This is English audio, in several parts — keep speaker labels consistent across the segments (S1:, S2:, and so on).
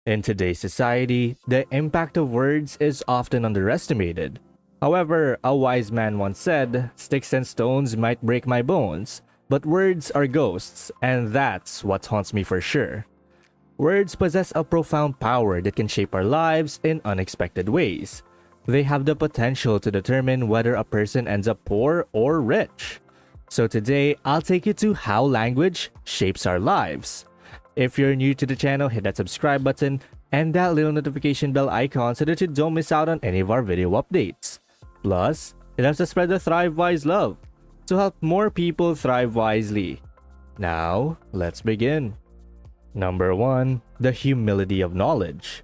S1: In today's society, the impact of words is often underestimated. However, a wise man once said, "Sticks and stones might break my bones, but words are ghosts, and that's what haunts me for sure." Words possess a profound power that can shape our lives in unexpected ways. They have the potential to determine whether a person ends up poor or rich. So today, I'll take you to how language shapes our lives. If you're new to the channel, hit that subscribe button and that little notification bell icon so that you don't miss out on any of our video updates. Plus, it helps us spread the Thrive Wise love to help more people thrive wisely. Now, let's begin. Number 1. The humility of knowledge.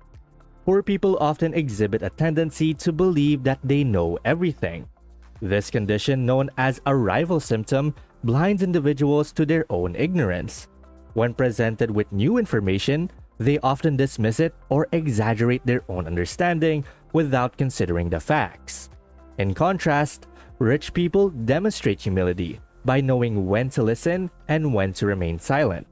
S1: Poor people often exhibit a tendency to believe that they know everything. This condition, known as a rival symptom, blinds individuals to their own ignorance. When presented with new information, they often dismiss it or exaggerate their own understanding without considering the facts. In contrast, rich people demonstrate humility by knowing when to listen and when to remain silent.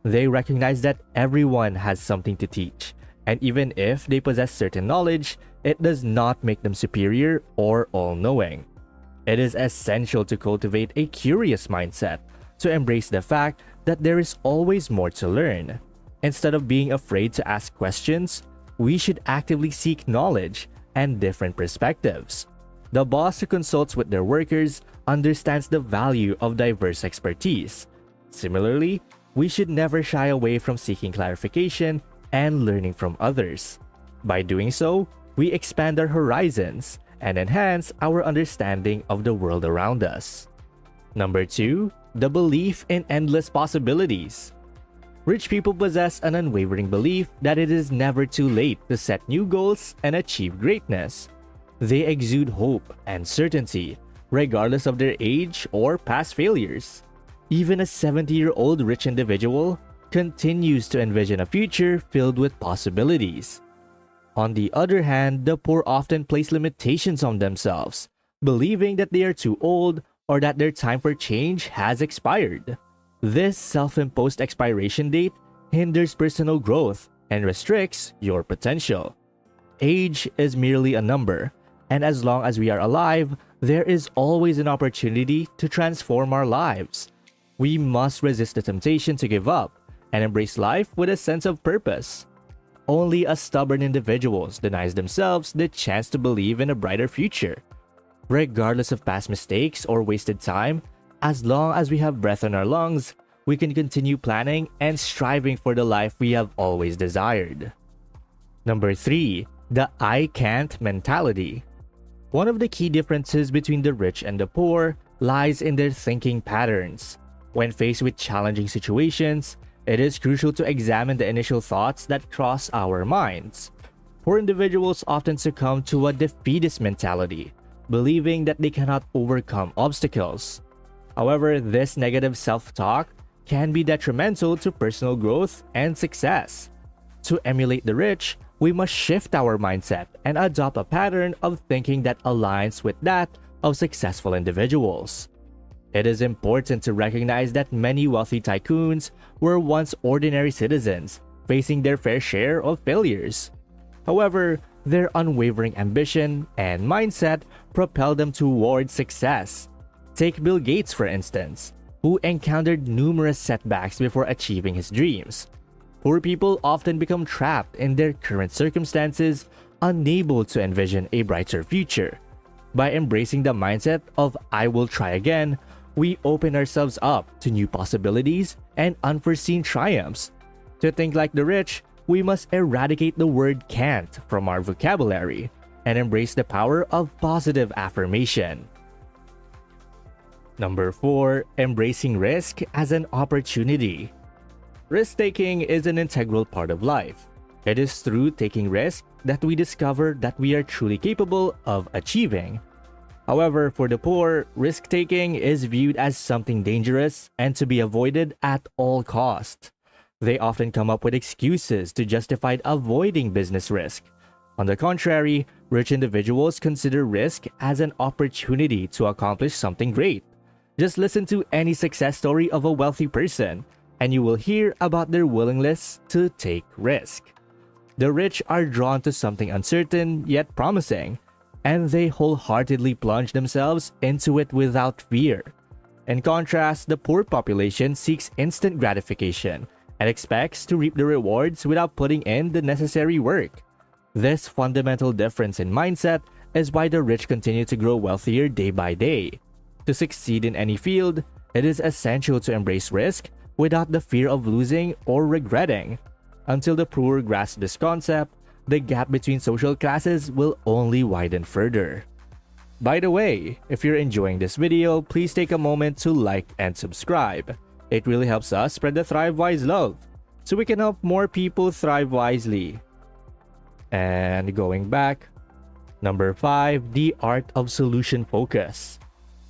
S1: They recognize that everyone has something to teach, and even if they possess certain knowledge, it does not make them superior or all-knowing. It is essential to cultivate a curious mindset, to embrace the fact that there is always more to learn. Instead of being afraid to ask questions, we should actively seek knowledge and different perspectives. The boss who consults with their workers understands the value of diverse expertise. Similarly, we should never shy away from seeking clarification and learning from others. By doing so, we expand our horizons and enhance our understanding of the world around us. Number 2. The belief in endless possibilities. Rich people possess an unwavering belief that it is never too late to set new goals and achieve greatness. They exude hope and certainty, regardless of their age or past failures. Even a 70-year-old rich individual continues to envision a future filled with possibilities. On the other hand, the poor often place limitations on themselves, believing that they are too old or that their time for change has expired. This self-imposed expiration date hinders personal growth and restricts your potential. Age is merely a number, and as long as we are alive, there is always an opportunity to transform our lives. We must resist the temptation to give up and embrace life with a sense of purpose. Only a stubborn individual denies themselves the chance to believe in a brighter future. Regardless of past mistakes or wasted time, as long as we have breath in our lungs, we can continue planning and striving for the life we have always desired. Number 3. The "I can't" mentality. One of the key differences between the rich and the poor lies in their thinking patterns. When faced with challenging situations, it is crucial to examine the initial thoughts that cross our minds. Poor individuals often succumb to a defeatist mentality, believing that they cannot overcome obstacles. However, this negative self-talk can be detrimental to personal growth and success. To emulate the rich, we must shift our mindset and adopt a pattern of thinking that aligns with that of successful individuals. It is important to recognize that many wealthy tycoons were once ordinary citizens facing their fair share of failures. However, their unwavering ambition and mindset propelled them toward success. Take Bill Gates, for instance, who encountered numerous setbacks before achieving his dreams. Poor people often become trapped in their current circumstances, unable to envision a brighter future. By embracing the mindset of "I will try again," we open ourselves up to new possibilities and unforeseen triumphs. To think like the rich, we must eradicate the word "can't" from our vocabulary and embrace the power of positive affirmation. Number 4. Embracing risk as an opportunity. Risk-taking is an integral part of life. It is through taking risks that we discover that we are truly capable of achieving. However, for the poor, risk-taking is viewed as something dangerous and to be avoided at all costs. They often come up with excuses to justify avoiding business risk. On the contrary, rich individuals consider risk as an opportunity to accomplish something great. Just listen to any success story of a wealthy person, and you will hear about their willingness to take risk. The rich are drawn to something uncertain yet promising, and they wholeheartedly plunge themselves into it without fear. In contrast, the poor population seeks instant gratification and expects to reap the rewards without putting in the necessary work. This fundamental difference in mindset is why the rich continue to grow wealthier day by day. To succeed in any field, it is essential to embrace risk without the fear of losing or regretting. Until the poor grasp this concept, the gap between social classes will only widen further. By the way, if you're enjoying this video, please take a moment to like and subscribe. It really helps us spread the ThriveWise love, so we can help more people thrive wisely. And going back, number 5, the art of solution focus.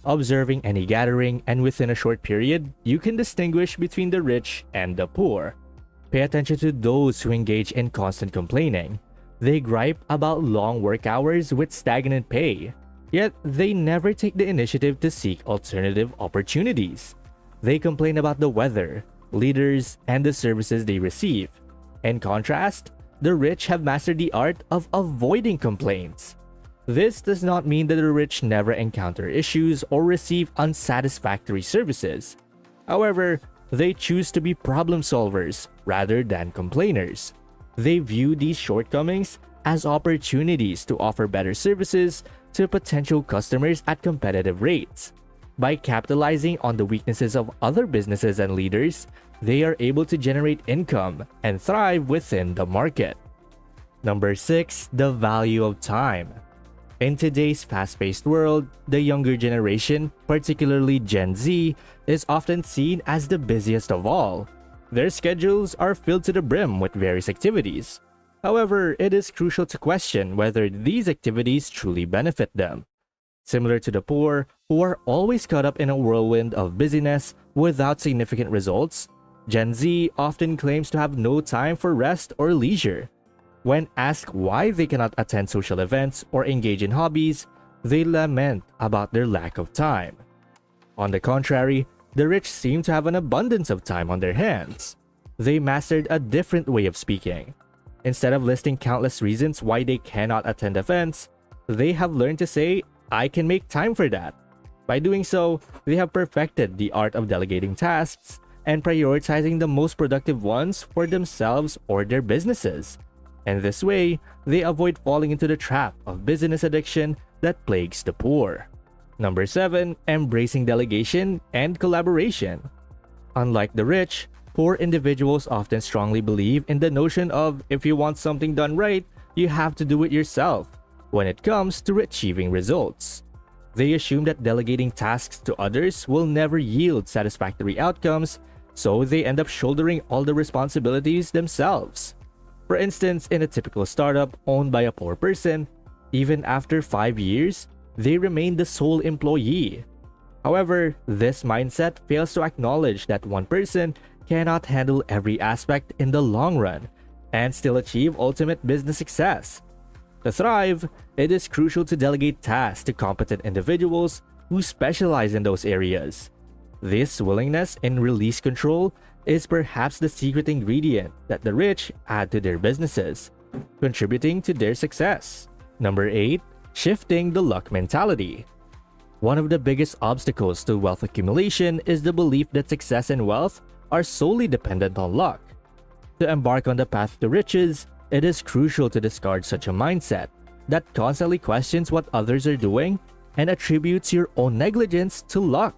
S1: Observing any gathering and within a short period, you can distinguish between the rich and the poor. Pay attention to those who engage in constant complaining. They gripe about long work hours with stagnant pay, yet they never take the initiative to seek alternative opportunities. They complain about the weather, leaders, and the services they receive. In contrast, the rich have mastered the art of avoiding complaints. This does not mean that the rich never encounter issues or receive unsatisfactory services. However, they choose to be problem solvers rather than complainers. They view these shortcomings as opportunities to offer better services to potential customers at competitive rates. By capitalizing on the weaknesses of other businesses and leaders, they are able to generate income and thrive within the market. Number 6, the value of time. In today's fast-paced world, the younger generation, particularly Gen Z, is often seen as the busiest of all. Their schedules are filled to the brim with various activities. However, it is crucial to question whether these activities truly benefit them. Similar to the poor, who are always caught up in a whirlwind of busyness without significant results, Gen Z often claims to have no time for rest or leisure. When asked why they cannot attend social events or engage in hobbies, they lament about their lack of time. On the contrary, the rich seem to have an abundance of time on their hands. They mastered a different way of speaking. Instead of listing countless reasons why they cannot attend events, they have learned to say, "I can make time for that." By doing so, they have perfected the art of delegating tasks and prioritizing the most productive ones for themselves or their businesses. And this way, they avoid falling into the trap of business addiction that plagues the poor. Number 7, embracing delegation and collaboration. Unlike the rich, poor individuals often strongly believe in the notion of if you want something done right, you have to do it yourself when it comes to achieving results. They assume that delegating tasks to others will never yield satisfactory outcomes, so they end up shouldering all the responsibilities themselves. For instance, in a typical startup owned by a poor person, even after 5 years, they remain the sole employee. However, this mindset fails to acknowledge that one person cannot handle every aspect in the long run and still achieve ultimate business success. To thrive, it is crucial to delegate tasks to competent individuals who specialize in those areas. This willingness in release control is perhaps the secret ingredient that the rich add to their businesses, contributing to their success. Number 8, shifting the luck mentality. One of the biggest obstacles to wealth accumulation is the belief that success and wealth are solely dependent on luck. To embark on the path to riches, it is crucial to discard such a mindset that constantly questions what others are doing and attributes your own negligence to luck.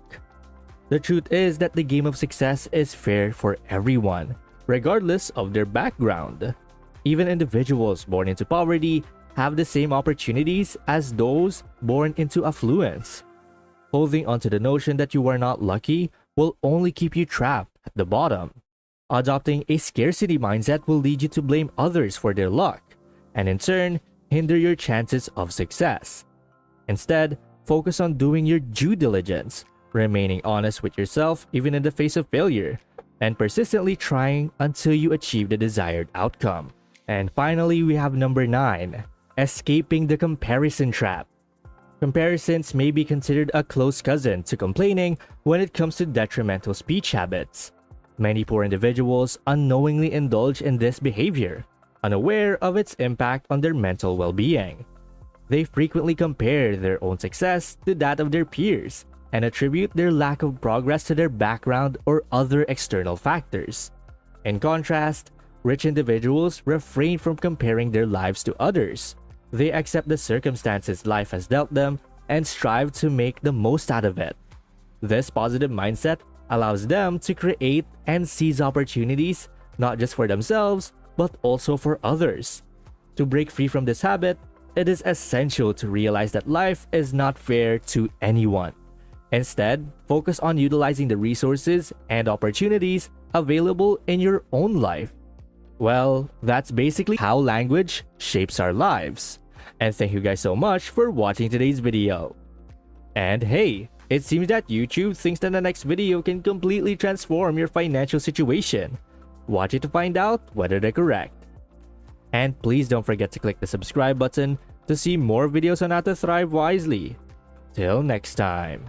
S1: The truth is that the game of success is fair for everyone, regardless of their background. Even individuals born into poverty have the same opportunities as those born into affluence. Holding onto the notion that you are not lucky will only keep you trapped at the bottom. Adopting a scarcity mindset will lead you to blame others for their luck, and in turn, hinder your chances of success. Instead, focus on doing your due diligence, remaining honest with yourself even in the face of failure, and persistently trying until you achieve the desired outcome. And finally, we have number 9, escaping the comparison trap. Comparisons may be considered a close cousin to complaining when it comes to detrimental speech habits. Many poor individuals unknowingly indulge in this behavior. unaware of its impact on their mental well-being. They frequently compare their own success to that of their peers and attribute their lack of progress to their background or other external factors. In contrast, rich individuals refrain from comparing their lives to others. They accept the circumstances life has dealt them and strive to make the most out of it. This positive mindset allows them to create and seize opportunities not just for themselves, but also for others. To break free from this habit, it is essential to realize that life is not fair to anyone. Instead, focus on utilizing the resources and opportunities available in your own life. Well, that's basically how language shapes our lives. And thank you guys so much for watching today's video. And hey, it seems that YouTube thinks that the next video can completely transform your financial situation. Watch it to find out whether they're correct. And please don't forget to click the subscribe button to see more videos on how to thrive wisely. Till next time.